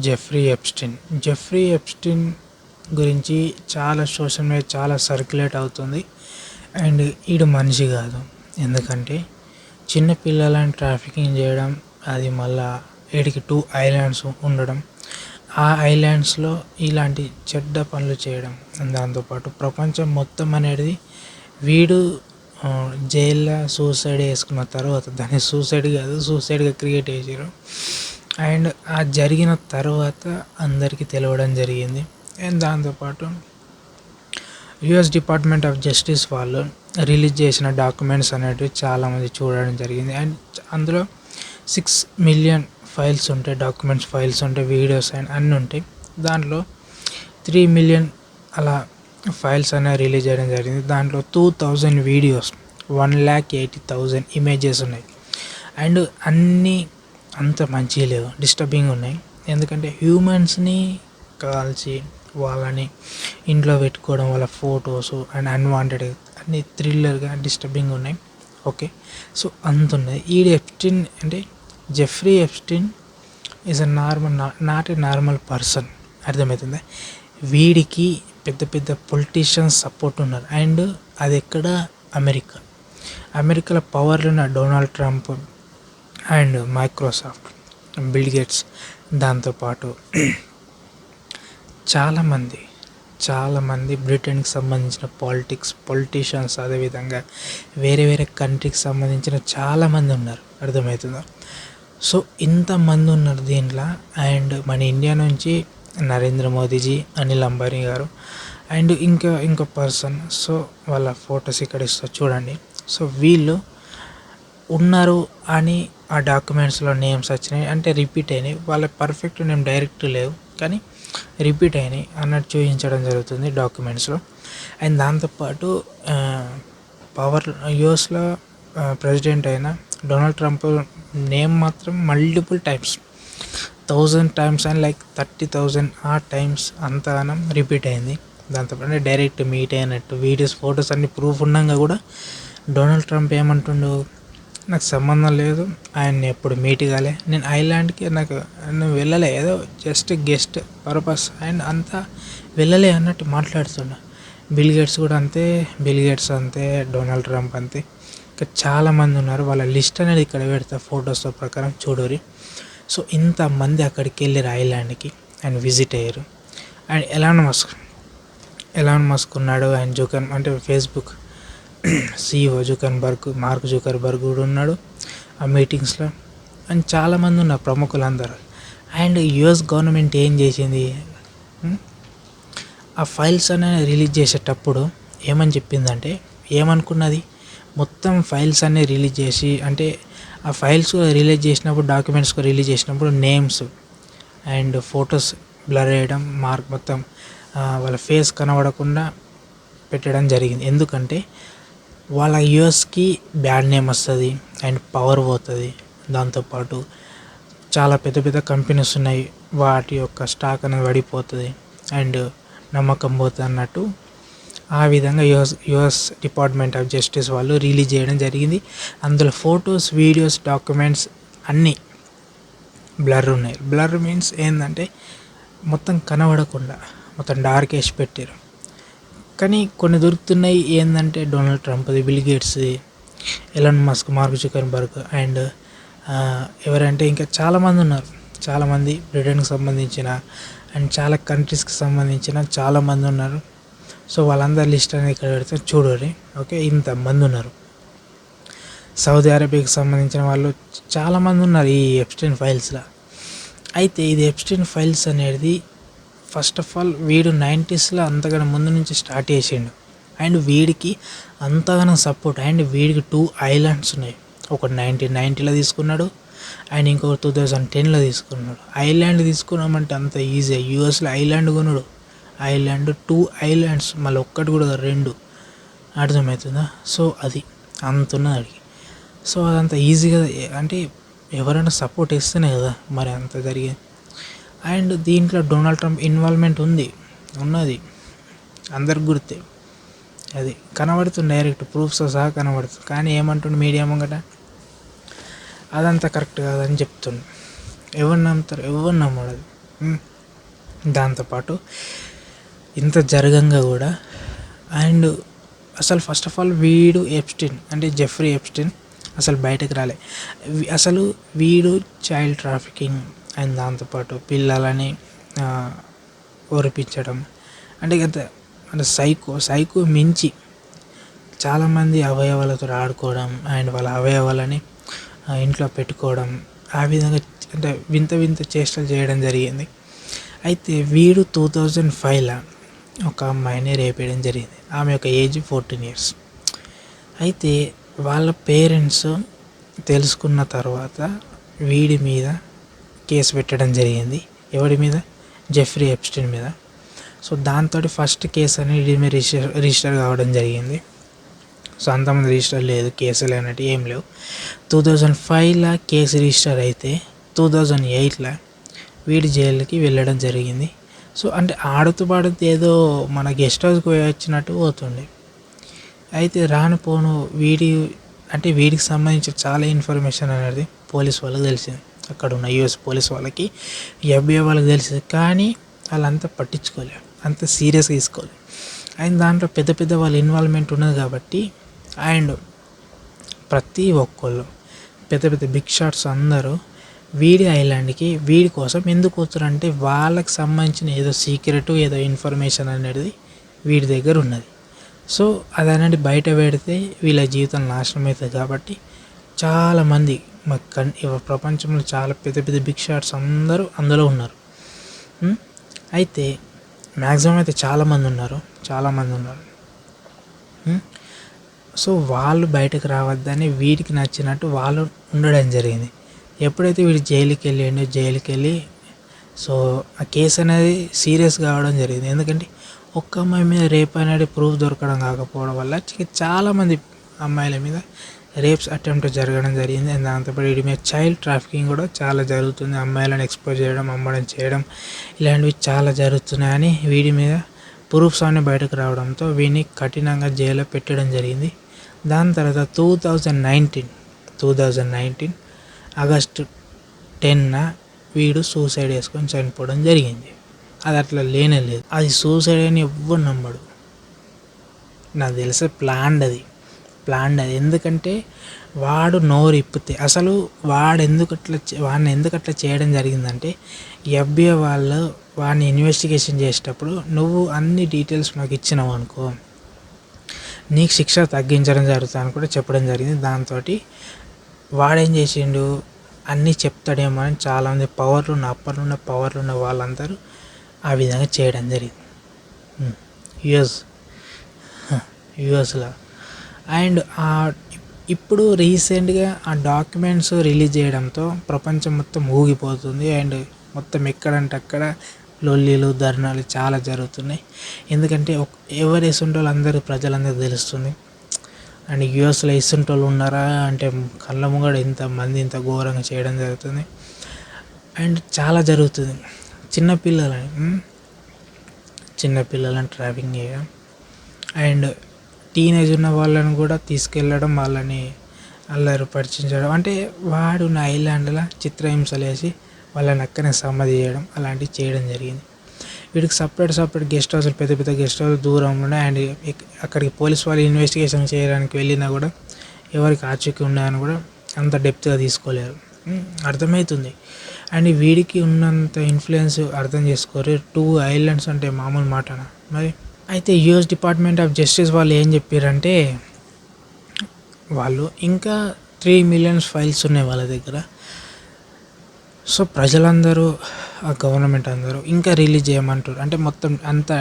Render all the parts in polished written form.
Jeffrey Epstein. Jeffrey Epstein గురించి చాలా social media చాలా సర్క్యులేట్ అవుతుంది. అండ్ ఈడు మనిషి కాదు. ఎందుకంటే చిన్న పిల్లలను ట్రాఫికింగ్ చేయడం, అది మళ్ళా వీడికి 2 ఐలాండ్స్ ఉండడం, ఆ ఐలాండ్స్లో ఇలాంటి చెడ్డ పనులు చేయడం, దాంతోపాటు ప్రపంచం మొత్తం అనేది వీడు జైల్లో సూసైడ్ వేసుకున్న తర్వాత, దాన్ని సూసైడ్ కాదు సూసైడ్గా క్రియేట్ చేసారు. అండ్ ఆ జరిగిన తర్వాత అందరికీ తెలవడం జరిగింది. అండ్ దాంతోపాటు యుఎస్ డిపార్ట్మెంట్ ఆఫ్ జస్టిస్ వాళ్ళు రిలీజ్ చేసిన డాక్యుమెంట్స్ అనేటివి చాలామంది చూడడం జరిగింది. అండ్ అందులో 6 మిలియన్ ఫైల్స్ ఉంటాయి, డాక్యుమెంట్స్ ఫైల్స్ ఉంటాయి, వీడియోస్ అండ్ అన్నీ ఉంటాయి. దాంట్లో 3 మిలియన్ అలా ఫైల్స్ అనేవి రిలీజ్ చేయడం జరిగింది. దాంట్లో 2000 వీడియోస్, 1,80,000 ఇమేజెస్ ఉన్నాయి. అండ్ అన్నీ అంత మంచిగా లేవు, డిస్టర్బింగ్ ఉన్నాయి. ఎందుకంటే హ్యూమన్స్ని కాల్చి వాళ్ళని ఇంట్లో పెట్టుకోవడం, వాళ్ళ ఫొటోస్ అండ్ అన్వాంటెడ్ అన్ని థ్రిల్లర్గా డిస్టర్బింగ్ ఉన్నాయి. ఓకే, సో అంత ఉన్నాయి. ఈ ఎప్స్టీన్ అంటే Jeffrey Epstein is a not a normal person. అర్థమవుతుందా? వీడికి పెద్ద పెద్ద పొలిటీషియన్స్ సపోర్ట్ ఉన్నారు. అండ్ అది ఎక్కడ? అమెరికాలో పవర్లో ఉన్న Donald Trump and Microsoft, bill gates, దాంతోపాటు చాలామంది బ్రిటన్కి సంబంధించిన పొలిటీషియన్స్, అదేవిధంగా వేరే వేరే కంట్రీకి సంబంధించిన చాలామంది ఉన్నారు. అర్థమవుతుందా? సో ఇంతమంది ఉన్నారు దీంట్లో. అండ్ మన ఇండియా నుంచి నరేంద్ర మోదీజీ, అనిల్ అంబానీ గారు అండ్ ఇంకో పర్సన్. సో వాళ్ళ ఫొటోస్ ఇక్కడ ఇస్తారు చూడండి. సో వీళ్ళు ఉన్నారు అని ఆ డాక్యుమెంట్స్లో నేమ్స్ వచ్చినాయి, అంటే రిపీట్ అయినాయి. వాళ్ళ పర్ఫెక్ట్ నేమ్ డైరెక్ట్ లేవు, కానీ రిపీట్ అయినాయి అన్నట్టు చూపించడం జరుగుతుంది డాక్యుమెంట్స్లో. అండ్ దాంతోపాటు యుఎస్లో ప్రెసిడెంట్ అయిన డొనాల్డ్ ట్రంప్ నేమ్ మాత్రం multiple times, 1000 times and like 30,000 ఆ టైమ్స్ అంతగానం రిపీట్ అయింది. దాంతోపాటు డైరెక్ట్ మీట్ అయినట్టు వీడియోస్, ఫొటోస్ అన్ని ప్రూఫ్ ఉన్నాక కూడా డొనాల్డ్ ట్రంప్ ఏమంటుండు, నాకు సంబంధం లేదు, ఆయన్ని ఎప్పుడు మీట్ కాలే, నేను ఐలాండ్కి నువ్వు వెళ్ళలే, ఏదో జస్ట్ గెస్ట్ పర్పస్ అండ్ అంతా వెళ్ళలే అన్నట్టు మాట్లాడుతున్నా. బిల్ గేట్స్ అంతే, డొనాల్డ్ ట్రంప్ అంతే, ఇంకా చాలామంది ఉన్నారు. వాళ్ళ లిస్ట్ అనేది ఇక్కడ పెడతా ఫొటోస్తో ప్రకారం చూడరి. సో ఇంతమంది అక్కడికి వెళ్ళారు ఐలాండ్కి అండ్ విజిట్ అయ్యారు. అండ్ ఎలాన్ మస్క్ ఉన్నాడు. అండ్ అంటే ఫేస్బుక్ CEO మార్క్ జుకర్బర్గ్ కూడా ఉన్నాడు ఆ మీటింగ్స్లో. అండ్ చాలామంది ఉన్నారు ప్రముఖులందరూ. అండ్ యుఎస్ గవర్నమెంట్ ఏం చేసింది, ఆ ఫైల్స్ అనేది రిలీజ్ చేసేటప్పుడు ఏమని చెప్పిందంటే, ఏమనుకున్నది, మొత్తం ఫైల్స్ అన్నీ రిలీజ్ చేసి, అంటే ఆ ఫైల్స్ రిలీజ్ చేసినప్పుడు, డాక్యుమెంట్స్ రిలీజ్ చేసినప్పుడు నేమ్స్ అండ్ ఫొటోస్ బ్లర్ చేయడం, మొత్తం వాళ్ళ ఫేస్ కనబడకుండా పెట్టడం జరిగింది. ఎందుకంటే వాళ్ళ యూఎస్కి బ్యాడ్ నేమ్ వస్తుంది అండ్ పవర్ పోతుంది. దాంతోపాటు చాలా పెద్ద పెద్ద కంపెనీస్ ఉన్నాయి, వాటి యొక్క స్టాక్ అనేది పడిపోతుంది అండ్ నమ్మకం పోతుంది అన్నట్టు. ఆ విధంగా యుఎస్ డిపార్ట్మెంట్ ఆఫ్ జస్టిస్ వాళ్ళు రిలీజ్ చేయడం జరిగింది. అందులో ఫొటోస్, వీడియోస్, డాక్యుమెంట్స్ అన్నీ బ్లర్ ఉన్నాయి. బ్లర్ మీన్స్ ఏంటంటే మొత్తం కనబడకుండా మొత్తం డార్క్ వేసి పెట్టారు. కానీ కొన్ని దొరుకుతున్నాయి ఏంటంటే డొనాల్డ్ ట్రంప్ది, బిల్ గేట్స్ది, Elon Musk, Mark Zuckerberg and ఎవరంటే ఇంకా చాలామంది ఉన్నారు. చాలామంది బ్రిటన్కి సంబంధించిన అండ్ చాలా కంట్రీస్కి సంబంధించిన చాలామంది ఉన్నారు. సో వాళ్ళందరి లిస్ట్ అనేది ఇక్కడ పెడితే చూడండి. ఓకే, ఇంతమంది ఉన్నారు. సౌదీ అరేబియాకి సంబంధించిన వాళ్ళు చాలామంది ఉన్నారు ఈ ఎప్స్టీన్ ఫైల్స్లో. అయితే ఇది ఎప్స్టీన్ ఫైల్స్ అనేది ఫస్ట్ ఆఫ్ ఆల్ వీడు 90స్లో అంతగానో ముందు నుంచి స్టార్ట్ చేసిండు. అండ్ వీడికి అంతగానో సపోర్ట్. అండ్ వీడికి 2 ఐలాండ్స్ ఉన్నాయి. ఒకటి 1990లో తీసుకున్నాడు అండ్ ఇంకొకటి 2010లో తీసుకున్నాడు. ఐలాండ్ తీసుకున్నామంటే అంత ఈజీ. యూఎస్లో ఐలాండ్ కొన్నాడు. 2 ఐలాండ్స్, మళ్ళీ ఒక్కటి కూడా 2. అర్థమవుతుందా? సో అది అంత ఉన్నది అడిగి. సో అదంత ఈజీగా అంటే ఎవరైనా సపోర్ట్ ఇస్తేనే కదా మరి అంత జరిగేది. అండ్ దీంట్లో డొనాల్డ్ ట్రంప్ ఇన్వాల్వ్మెంట్ ఉన్నది అందరికి గుర్తే. అది కనబడుతుంది, డైరెక్ట్ ప్రూఫ్స్తో సహా కనబడుతుంది. కానీ ఏమంటుండు మీడియా ముంగట, అదంతా కరెక్ట్ కాదని చెప్తుండు. ఎవరు నమ్ముతారు? ఎవరు నమ్మడు. హ్మ్. దాంతోపాటు ఇంత జరగంగా కూడా అండ్ అసలు ఫస్ట్ ఆఫ్ ఆల్ వీడు ఎప్స్టీన్ అంటే జెఫ్రీ ఎప్స్టీన్ అసలు బయటకు రాలే. అసలు వీడు చైల్డ్ ట్రాఫికింగ్ అండ్ దాంతోపాటు పిల్లలని ఓరిపించడం అంటే గత అంటే సైకో మించి చాలామంది అవయవాలతో ఆడుకోవడం అండ్ వాళ్ళ అవయవాలని ఇంట్లో పెట్టుకోవడం ఆ విధంగా అంటే వింత వింత చేష్టలు చేయడం జరిగింది. అయితే వీడు 2005లో ఒక అమ్మాయిని రేప్ చేయడం జరిగింది. ఆమె యొక్క ఏజ్ 14 years. అయితే వాళ్ళ పేరెంట్స్ తెలుసుకున్న తర్వాత వీడి మీద కేసు పెట్టడం జరిగింది. ఎవడి మీద? జెఫ్రీ ఎప్స్టీన్ మీద. సో దాంతో ఫస్ట్ కేసు అనేది వీడి మీద రిజిస్టర్ కావడం జరిగింది. సో అంతమంది రిజిస్టర్ లేదు, కేసులు అనేవి ఏం లేవు. 2005లో కేసు రిజిస్టర్ అయితే 2008లో వీడి జైలుకి వెళ్ళడం జరిగింది. సో అంటే ఆడుతూ పాడుతూ ఏదో మన గెస్ట్ హౌస్కి పోయి వచ్చినట్టు పోతుండే. అయితే రాను పోను వీడికి సంబంధించిన చాలా ఇన్ఫర్మేషన్ అనేది పోలీస్ వాళ్ళకి తెలిసింది. అక్కడ ఉన్న యూఎస్ పోలీస్ వాళ్ళకి, FBI వాళ్ళకి తెలిసింది. కానీ వాళ్ళంతా పట్టించుకోలేదు, అంత సీరియస్గా తీసుకోలేదు. అండ్ దాంట్లో పెద్ద పెద్ద వాళ్ళ ఇన్వాల్వ్మెంట్ ఉన్నది కాబట్టి అండ్ ప్రతి ఒక్కళ్ళు పెద్ద పెద్ద బిగ్ షాట్స్ అందరూ వీడి ఐలాండ్కి వీడి కోసం ఎందుకు వస్తారంటే వాళ్ళకి సంబంధించిన ఏదో సీక్రెట్ ఏదో ఇన్ఫర్మేషన్ అనేది వీడి దగ్గర ఉన్నది. సో అది అనేది బయట పెడితే వీళ్ళ జీవితం నాశనం అవుతుంది కాబట్టి చాలామంది ప్రపంచంలో చాలా పెద్ద పెద్ద బిగ్ షాట్స్ అందరూ అందులో ఉన్నారు. అయితే మ్యాక్సిమం అయితే చాలామంది ఉన్నారు. సో వాళ్ళు బయటకు రావద్దని వీడికి నచ్చినట్టు వాళ్ళు ఉండడం జరిగింది. ఎప్పుడైతే వీడు జైలుకి వెళ్ళి సో ఆ కేసు అనేది సీరియస్ కావడం జరిగింది. ఎందుకంటే ఒక్క అమ్మాయి మీద రేప్ అనేది ప్రూఫ్ దొరకడం కాకపోవడం వల్ల చాలామంది అమ్మాయిల మీద రేప్స్ అటెంప్ట్ జరగడం జరిగింది. అండ్ దాంతోపాటు వీడి మీద చైల్డ్ ట్రాఫికింగ్ కూడా చాలా జరుగుతుంది. అమ్మాయిలను ఎక్స్పోజ్ చేయడం, అమ్మడం చేయడం ఇలాంటివి చాలా జరుగుతున్నాయని వీడి మీద ప్రూఫ్స్ అన్నీ బయటకు రావడంతో వీడిని కఠినంగా జైల్లో పెట్టడం జరిగింది. దాని తర్వాత 2019 ఆగస్టు 10న వీడు సూసైడ్ చేసుకొని చనిపోవడం జరిగింది. అది అట్లా లేదు, అది సూసైడ్ అని ఎవ్వరు నమ్మడు. నాకు తెలిసే ప్లాన్డ్ అది. ఎందుకంటే వాడు నోరు ఇప్పితే అసలు వాడిని ఎందుకు అట్లా చేయడం జరిగిందంటే FBI వాళ్ళు వాడిని ఇన్వెస్టిగేషన్ చేసేటప్పుడు నువ్వు అన్ని డీటెయిల్స్ మాకు ఇచ్చినావు అనుకో నీకు శిక్ష తగ్గించడం జరుగుతుందని కూడా చెప్పడం జరిగింది. దాంతో వాడేం చేసిండు, అన్నీ చెప్తాడేమో అని చాలామంది అప్పట్లో పవర్లు ఉన్న వాళ్ళందరూ ఆ విధంగా చేయడం జరిగింది యుఎస్లో. అండ్ ఇప్పుడు రీసెంట్గా ఆ డాక్యుమెంట్స్ రిలీజ్ చేయడంతో ప్రపంచం మొత్తం ఊగిపోతుంది. అండ్ మొత్తం ఎక్కడంటే అక్కడ లొల్లీలు ధర్నాలు చాలా జరుగుతున్నాయి. ఎందుకంటే ఎవరు వేసుంటోళ్ళు అందరూ ప్రజలందరూ తెలుస్తుంది. అండ్ యూఎస్లో వేసుంటోళ్ళు ఉన్నారా అంటే కళ్ళ ముంగడ ఇంతమంది ఇంత ఘోరంగా చేయడం జరుగుతుంది. అండ్ చాలా జరుగుతుంది. చిన్నపిల్లలని ట్రాఫింగ్ చేయడం అండ్ టీనేజ్ ఉన్న వాళ్ళని కూడా తీసుకెళ్ళడం, వాళ్ళని అల్లరిపరిచించడం. అంటే వాడు నా ఐలాండ్లో చిత్రహింసలు వేసి వాళ్ళని అక్కనే సమాధి చేయడం అలాంటివి చేయడం జరిగింది. వీడికి సపరేట్ గెస్ట్ హౌస్లు, పెద్ద పెద్ద గెస్ట్ హౌస్ దూరం ఉన్నాయి. అండ్ అక్కడికి పోలీస్ వాళ్ళు ఇన్వెస్టిగేషన్ చేయడానికి వెళ్ళినా కూడా ఎవరికి ఆచూకీ ఉన్నాయని కూడా అంత డెప్త్గా తీసుకోలేరు. అర్థమవుతుంది. అండ్ వీడికి ఉన్నంత ఇన్ఫ్లుయెన్స్ అర్థం చేసుకోరు. 2 ఐలాండ్స్ అంటే మామూలు మాటనా మరి. అయితే US డిపార్ట్మెంట్ ఆఫ్ జస్టిస్ వాళ్ళు ఏం చెప్పారంటే వాళ్ళు ఇంకా 3 million ఫైల్స్ ఉన్నాయి వాళ్ళ దగ్గర. సో ప్రజలందరూ ఆ గవర్నమెంట్ అందరూ ఇంకా రిలీజ్ చేయమంటారు. అంటే మొత్తం అంతా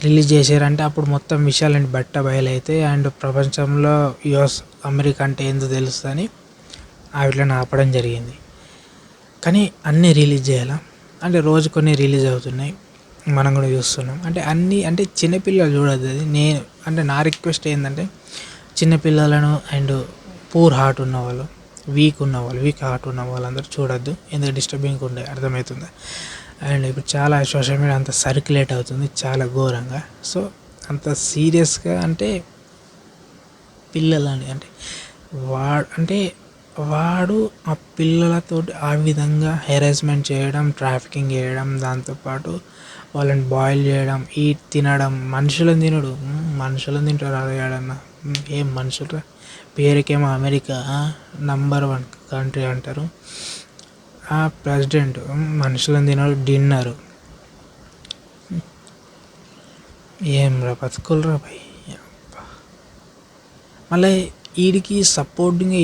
రిలీజ్ చేశారంటే అప్పుడు మొత్తం విషయాలని బయలైతే అండ్ ప్రపంచంలో అమెరికా అంటే ఏందో తెలుస్తుందని వీటిని ఆపడం జరిగింది. కానీ అన్నీ రిలీజ్ చేయాలా అంటే రోజు కొన్ని రిలీజ్ అవుతున్నాయి, మనం కూడా చూస్తున్నాం. అంటే చిన్నపిల్లలు చూడద్దు. అది నా రిక్వెస్ట్ ఏంటంటే చిన్నపిల్లలను అండ్ పూర్ హార్ట్ ఉన్నవాళ్ళు, వీక్ హార్ట్ ఉన్న వాళ్ళందరూ చూడొద్దు. ఎందుకు డిస్టర్బింగ్ ఉండే అర్థమవుతుందా. అండ్ ఇప్పుడు చాలా సోషల్ మీడియా అంత సర్క్యులేట్ అవుతుంది చాలా ఘోరంగా. సో అంత సీరియస్గా అంటే పిల్లలని అంటే వాడు ఆ పిల్లలతోటి ఆ విధంగా హెరాస్మెంట్ చేయడం, ట్రాఫికింగ్ చేయడం, దాంతోపాటు వాళ్ళని బాయిల్ చేయడం, తినడం, మనుషులను తినడు. మనుషులను తింటారు అడగాడన్నా. ఏం మనుషులురా, పేరుకేమో అమెరికా నంబర్ 1 కంట్రీ అంటారు. ఆ ప్రెసిడెంట్ మనుషులను తినడు, డిన్నరు. ఏం రా బతుకులరా భయ్. మళ్ళీ వీడికి సపోర్టింగ్గా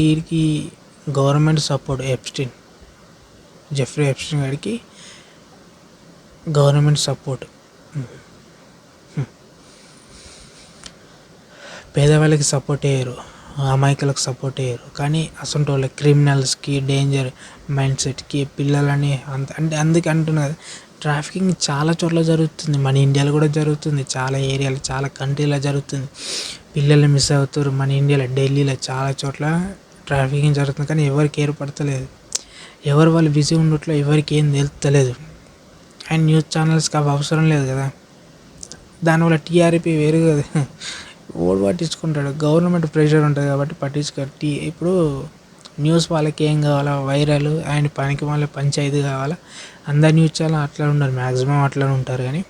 గవర్నమెంట్ సపోర్ట్ జెఫ్రీ ఎప్స్టీన్ గారికి గవర్నమెంట్ సపోర్ట్. పేదవాళ్ళకి సపోర్ట్ అయ్యారు, అమాయకులకు సపోర్ట్ అయ్యారు. కానీ అసలు వాళ్ళ క్రిమినల్స్కి, డేంజర్ మైండ్ సెట్కి పిల్లలని అందుకే అంటున్నారు. ట్రాఫికింగ్ చాలా చోట్ల జరుగుతుంది, మన ఇండియాలో కూడా జరుగుతుంది, చాలా ఏరియాలో, చాలా కంట్రీలో జరుగుతుంది. పిల్లలు మిస్ అవుతారు. మన ఇండియాలో ఢిల్లీలో చాలా చోట్ల ట్రాఫికింగ్ జరుగుతుంది. కానీ ఎవరికి ఏర్పడతలేదు, ఎవరు వాళ్ళు బిజీ ఉండట్లో ఎవరికి ఏం తెలుస్తలేదు. అండ్ న్యూస్ ఛానల్స్కి అవి అవసరం లేదు కదా, దానివల్ల టీఆర్పీ వేరు కదా. ఓడి పట్టించుకుంటాడు, గవర్నమెంట్ ప్రెషర్ ఉంటుంది కాబట్టి పట్టించుకట్టి. ఇప్పుడు న్యూస్ వాళ్ళకి ఏం కావాలా, వైరల్ అండ్ పనికి మళ్ళీ పంచాయతీ కావాలా. అందరు న్యూస్ ఛానల్ అట్లా ఉండరు, మ్యాక్సిమం అట్లనే ఉంటారు. కానీ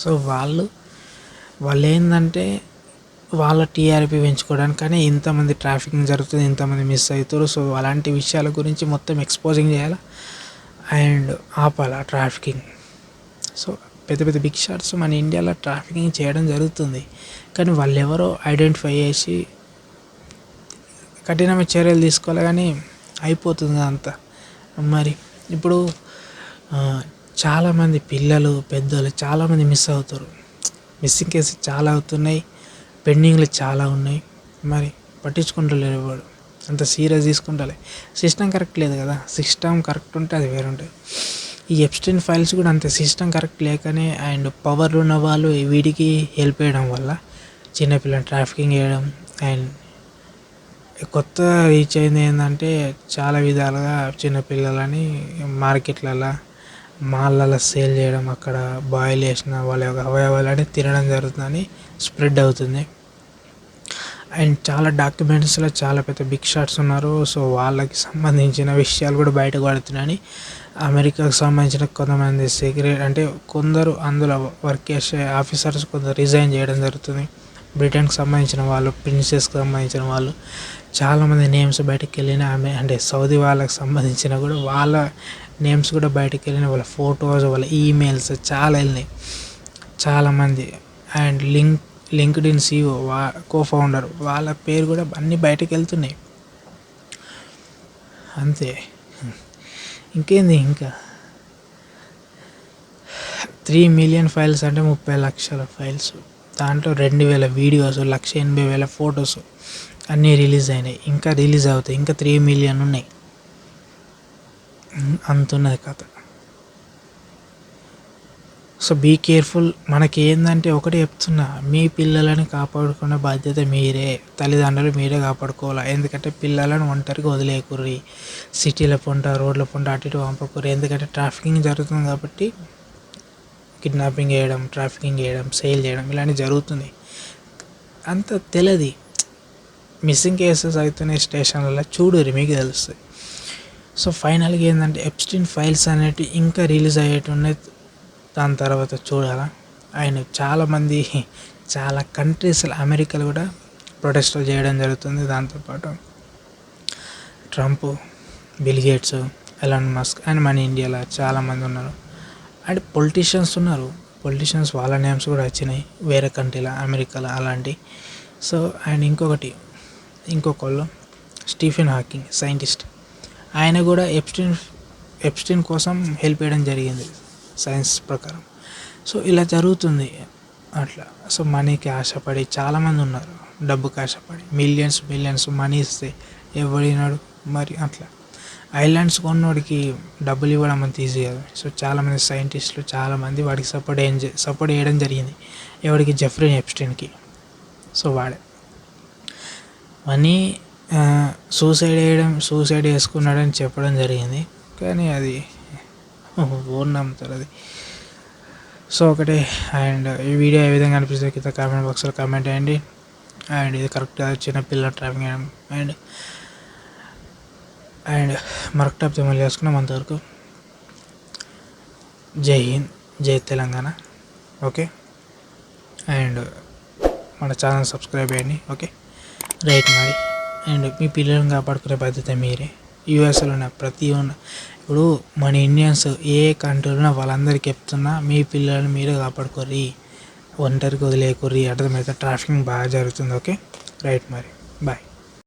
సో వాళ్ళు ఏంటంటే వాళ్ళ టీఆర్పీ పెంచుకోవడానికి, కానీ ఇంతమంది ట్రాఫికింగ్ జరుగుతుంది, ఇంతమంది మిస్ అవుతారు. సో అలాంటి విషయాల గురించి మొత్తం ఎక్స్పోజింగ్ చేయాలి అండ్ ఆపాలి ఆ ట్రాఫికింగ్. సో పెద్ద పెద్ద బిగ్ షాట్స్ మన ఇండియాలో ట్రాఫికింగ్ చేయడం జరుగుతుంది. కానీ వాళ్ళు ఎవరో ఐడెంటిఫై చేసి కఠినమైన చర్యలు తీసుకోవాలి, కానీ అయిపోతుంది అంతా. మరి ఇప్పుడు చాలామంది పిల్లలు, పెద్దలు చాలామంది మిస్ అవుతారు. మిస్సింగ్ కేసెస్ చాలా అవుతున్నాయి, పెండింగ్లు చాలా ఉన్నాయి. మరి పట్టించుకుంటలేరు ఎవరు, అంత సీరియస్ తీసుకుంటలే. సిస్టమ్ కరెక్ట్ లేదు కదా, సిస్టమ్ కరెక్ట్ ఉంటే అది వేరే ఉంటుంది. ఈ ఎప్స్టీన్ ఫైల్స్ కూడా అంతే, సిస్టమ్ కరెక్ట్ లేకనే అండ్ పవర్లు ఉన్న వాళ్ళు వీడికి హెల్ప్ చేయడం వల్ల చిన్నపిల్లలు ట్రాఫికింగ్ చేయడం. అండ్ కొత్త రీచ్ అయింది ఏంటంటే చాలా విధాలుగా చిన్నపిల్లలని మార్కెట్లలో, మాల్లలో సేల్ చేయడం, అక్కడ బాయిల్ చేసిన వాళ్ళ యొక్క అవయవాలని తినడం జరుగుతుందని స్ప్రెడ్ అవుతుంది. అండ్ చాలా డాక్యుమెంట్స్లో చాలా పెద్ద బిగ్ షాట్స్ ఉన్నారు. సో వాళ్ళకి సంబంధించిన విషయాలు కూడా బయటకు పడుతున్నాయని అమెరికాకు సంబంధించిన కొంతమంది కొందరు అందులో వర్క్ చేసే ఆఫీసర్స్ కొందరు రిజైన్ చేయడం జరుగుతుంది. బ్రిటన్కి సంబంధించిన వాళ్ళు, ప్రిన్సెస్కి సంబంధించిన వాళ్ళు, చాలామంది నేమ్స్ బయటకు వెళ్ళిన సౌదీ వాళ్ళకి సంబంధించిన కూడా వాళ్ళ నేమ్స్ కూడా బయటకు వెళ్ళిన, వాళ్ళ ఫొటోస్, వాళ్ళ ఈమెయిల్స్ చాలా వెళ్ళినాయి చాలామంది. అండ్ లింక్డ్ఇన్ CEO కో-ఫౌండర్ వాళ్ళ పేరు కూడా అన్నీ బయటకు వెళ్తున్నాయి. అంతే, ఇంకేంది. ఇంకా 3 మిలియన్ ఫైల్స్ అంటే 30 లక్షల ఫైల్స్, దాంట్లో 2,000 వీడియోస్, 180,000 ఫొటోస్ అన్నీ రిలీజ్ అయినాయి, ఇంకా రిలీజ్ అవుతాయి, ఇంకా 3 మిలియన్ ఉన్నాయి. అంతున్నది కథ. So be careful. మనకి ఏంటంటే ఒకటే చెప్తున్నా, మీ పిల్లలని కాపాడుకునే బాధ్యత మీరే, తల్లిదండ్రులు మీరే కాపాడుకోవాలి. ఎందుకంటే పిల్లలను ఒంటరిగా వదిలేయకూర్రి, సిటీల పొంట, రోడ్ల పొంట అటు ఇటు పంపకూర్రి. ఎందుకంటే ట్రాఫికింగ్ జరుగుతుంది కాబట్టి కిడ్నాపింగ్ చేయడం, ట్రాఫికింగ్ చేయడం, సేల్ చేయడం ఇలాంటివి జరుగుతుంది. అంత తెలియదు. మిస్సింగ్ కేసెస్ అవుతున్నాయి స్టేషన్లలో, చూడుర్రి మీకు తెలుస్తుంది. సో ఫైనల్గా ఏంటంటే ఎప్స్టీన్ ఫైల్స్ అనేటివి ఇంకా రిలీజ్ అయ్యేటున్నాయి, దాని తర్వాత చూడాలా. ఆయన చాలామంది, చాలా కంట్రీస్లో, అమెరికాలో కూడా ప్రొటెస్ట్లు చేయడం జరుగుతుంది. దాంతోపాటు Trump, bill gates, Elon Musk and మన ఇండియాలో చాలామంది ఉన్నారు. అండ్ పొలిటీషియన్స్ ఉన్నారు, పొలిటీషియన్స్ వాళ్ళ నేమ్స్ కూడా వచ్చినాయి వేరే కంట్రీలో, అమెరికాలో అలాంటి. సో అండ్ ఇంకొకళ్ళు స్టీఫెన్ హాకింగ్ సైంటిస్ట్, ఆయన కూడా ఎప్స్టీన్ కోసం హెల్ప్ చేయడం జరిగింది సైన్స్ ప్రకారం. సో ఇలా జరుగుతుంది అట్లా. సో మనీకి ఆశపడి చాలామంది ఉన్నారు, డబ్బుకి ఆశపడి మిలియన్స్ మనీ ఇస్తే ఎవడినాడు మరి అట్లా. ఐలాండ్స్ కొన్నోడికి డబ్బులు ఇవ్వడం అంత ఈజీ కాదు. సో చాలామంది సైంటిస్టులు చాలామంది వాడికి సపోర్ట్ చేయడం జరిగింది. ఎవడికి? జెఫ్రీ ఎప్స్టీన్కి. సో వాడే మనీ సూసైడ్ చేసుకున్నాడని చెప్పడం జరిగింది, కానీ అది ఓన్ నమ్ముతారు అది. సో ఒకటే. అండ్ ఈ వీడియో ఏ విధంగా అనిపిస్తుంది కింద కామెంట్ బాక్స్లో కామెంట్ చేయండి. అండ్ ఇది కరెక్ట్గా చిన్నపిల్లల ట్రాఫింగ్ అండ్ అండ్ మరొక టాపిక్ మళ్ళీ చేసుకున్నాం. అంతవరకు జై హింద్, జై తెలంగాణ. ఓకే, అండ్ మన ఛానల్ సబ్స్క్రైబ్ అయ్యండి. ఓకే, రైట్ మరి. అండ్ మీ పిల్లలను కాపాడుకునే బాధ్యత మీరే. యూఎస్లో ఉన్న ఇప్పుడు మన ఇండియన్స్ ఏ కంట్రీలో వాళ్ళందరికీ చెప్తున్నా, మీ పిల్లల్ని మీరే కాపాడుకోర్రి, ఒంటరికి వదిలేయకుర్రి. అర్థమైతే ట్రాఫికింగ్ బాగా జరుగుతుంది. ఓకే, రైట్ మరి, బాయ్.